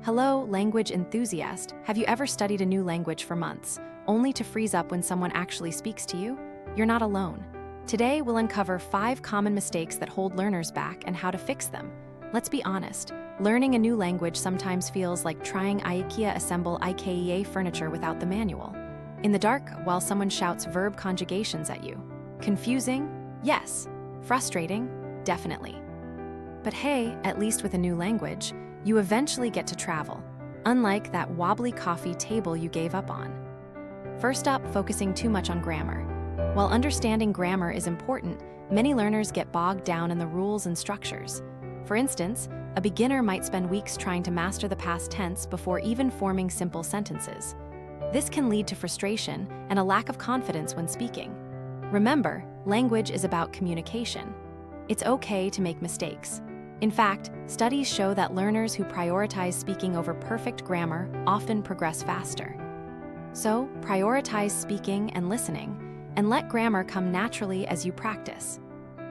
Hello, language enthusiast. Have you ever studied a new language for months, only to freeze up when someone actually speaks to you? You're not alone. Today, we'll uncover 5 common mistakes that hold learners back and how to fix them. Let's be honest, learning a new language sometimes feels like trying IKEA assemble IKEA furniture without the manual. In the dark, while someone shouts verb conjugations at you. Confusing? Yes. Frustrating? Definitely. But hey, at least with a new language, you eventually get to travel, unlike that wobbly coffee table you gave up on. First up, focusing too much on grammar. While understanding grammar is important, many learners get bogged down in the rules and structures. For instance, a beginner might spend weeks trying to master the past tense before even forming simple sentences. This can lead to frustration and a lack of confidence when speaking. Remember, language is about communication. It's okay to make mistakes. In fact, studies show that learners who prioritize speaking over perfect grammar often progress faster. So, prioritize speaking and listening, and let grammar come naturally as you practice.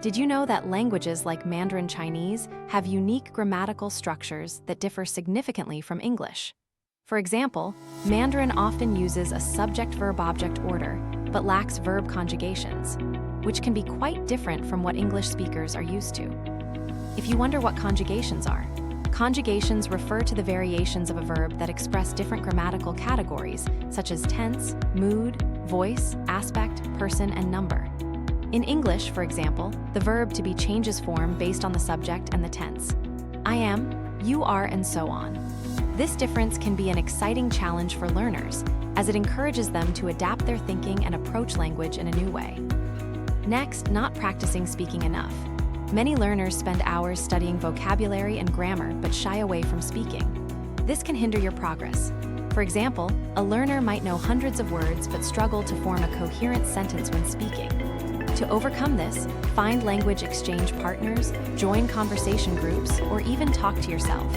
Did you know that languages like Mandarin Chinese have unique grammatical structures that differ significantly from English? For example, Mandarin often uses a subject-verb-object order, but lacks verb conjugations, which can be quite different from what English speakers are used to. If you wonder what conjugations are, conjugations refer to the variations of a verb that express different grammatical categories, such as tense, mood, voice, aspect, person, and number. In English, for example, the verb to be changes form based on the subject and the tense. I am, you are, and so on. This difference can be an exciting challenge for learners, as it encourages them to adapt their thinking and approach language in a new way. Next, not practicing speaking enough. Many learners spend hours studying vocabulary and grammar but shy away from speaking. This can hinder your progress. For example, a learner might know hundreds of words but struggle to form a coherent sentence when speaking. To overcome this, find language exchange partners, join conversation groups, or even talk to yourself.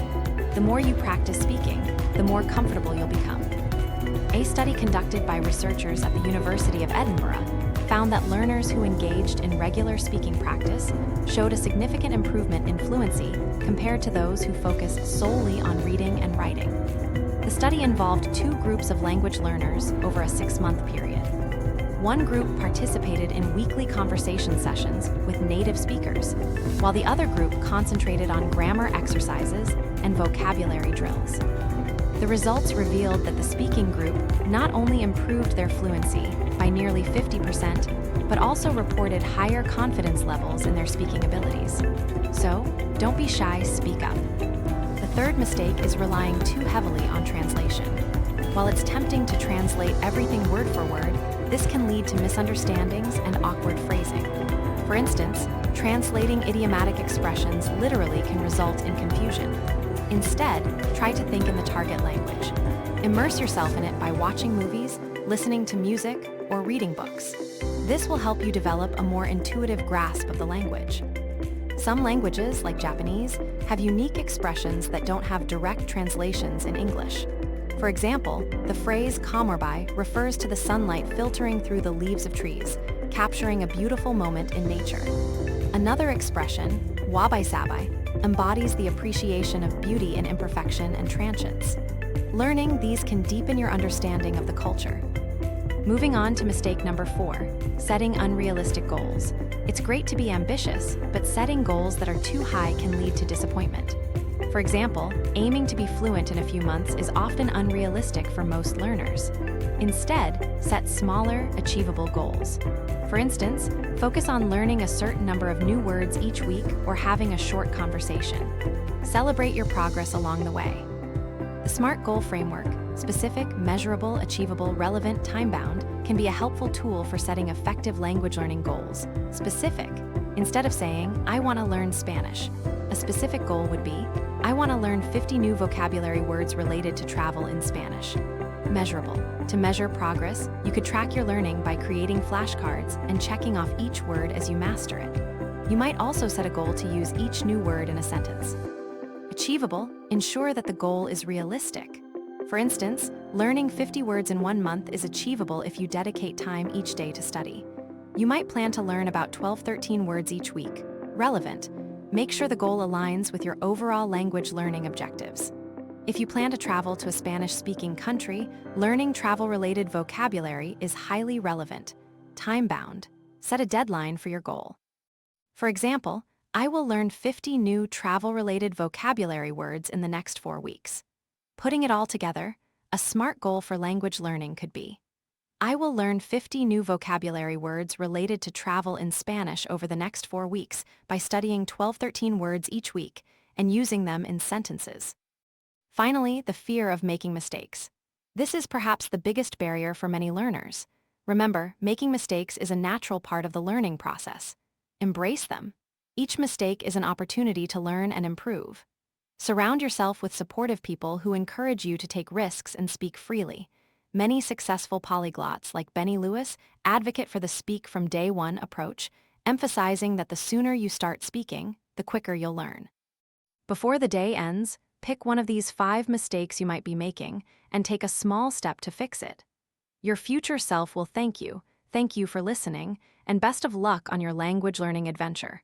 The more you practice speaking, the more comfortable you'll become. A study conducted by researchers at the University of Edinburgh found that learners who engaged in regular speaking practice showed a significant improvement in fluency compared to those who focused solely on reading and writing. The study involved 2 groups of language learners over a 6-month period. One group participated in weekly conversation sessions with native speakers, while the other group concentrated on grammar exercises and vocabulary drills. The results revealed that the speaking group not only improved their fluency by nearly 50%, but also reported higher confidence levels in their speaking abilities. So, don't be shy, speak up. The third mistake is relying too heavily on translation. While it's tempting to translate everything word for word, this can lead to misunderstandings and awkward phrasing. For instance, translating idiomatic expressions literally can result in confusion. Instead, try to think in the target language. Immerse yourself in it by watching movies, listening to music, or reading books. This will help you develop a more intuitive grasp of the language. Some languages, like Japanese, have unique expressions that don't have direct translations in English. For example, the phrase kamorbai refers to the sunlight filtering through the leaves of trees, capturing a beautiful moment in nature. Another expression, wabi-sabi, embodies the appreciation of beauty in imperfection and transience. Learning these can deepen your understanding of the culture. Moving on to mistake number 4, setting unrealistic goals. It's great to be ambitious, but setting goals that are too high can lead to disappointment. For example, aiming to be fluent in a few months is often unrealistic for most learners. Instead, set smaller, achievable goals. For instance, focus on learning a certain number of new words each week or having a short conversation. Celebrate your progress along the way. The SMART goal framework, specific, measurable, achievable, relevant, time-bound, can be a helpful tool for setting effective language learning goals. Specific. Instead of saying, I want to learn Spanish, a specific goal would be, I want to learn 50 new vocabulary words related to travel in Spanish. Measurable. To measure progress, you could track your learning by creating flashcards and checking off each word as you master it. You might also set a goal to use each new word in a sentence. Achievable. Ensure that the goal is realistic. For instance, learning 50 words in 1 month is achievable if you dedicate time each day to study. You might plan to learn about 12-13 words each week. Relevant. Make sure the goal aligns with your overall language learning objectives. If you plan to travel to a Spanish-speaking country, learning travel-related vocabulary is highly relevant, time-bound. Set a deadline for your goal. For example, I will learn 50 new travel-related vocabulary words in the next 4 weeks. Putting it all together, a smart goal for language learning could be: I will learn 50 new vocabulary words related to travel in Spanish over the next 4 weeks by studying 12-13 words each week and using them in sentences. Finally, the fear of making mistakes. This is perhaps the biggest barrier for many learners. Remember, making mistakes is a natural part of the learning process. Embrace them. Each mistake is an opportunity to learn and improve. Surround yourself with supportive people who encourage you to take risks and speak freely. Many successful polyglots, like Benny Lewis, advocate for the speak from day one approach, emphasizing that the sooner you start speaking, the quicker you'll learn. Before the day ends, pick one of these 5 mistakes you might be making and take a small step to fix it. Your future self will thank you for listening, and best of luck on your language learning adventure.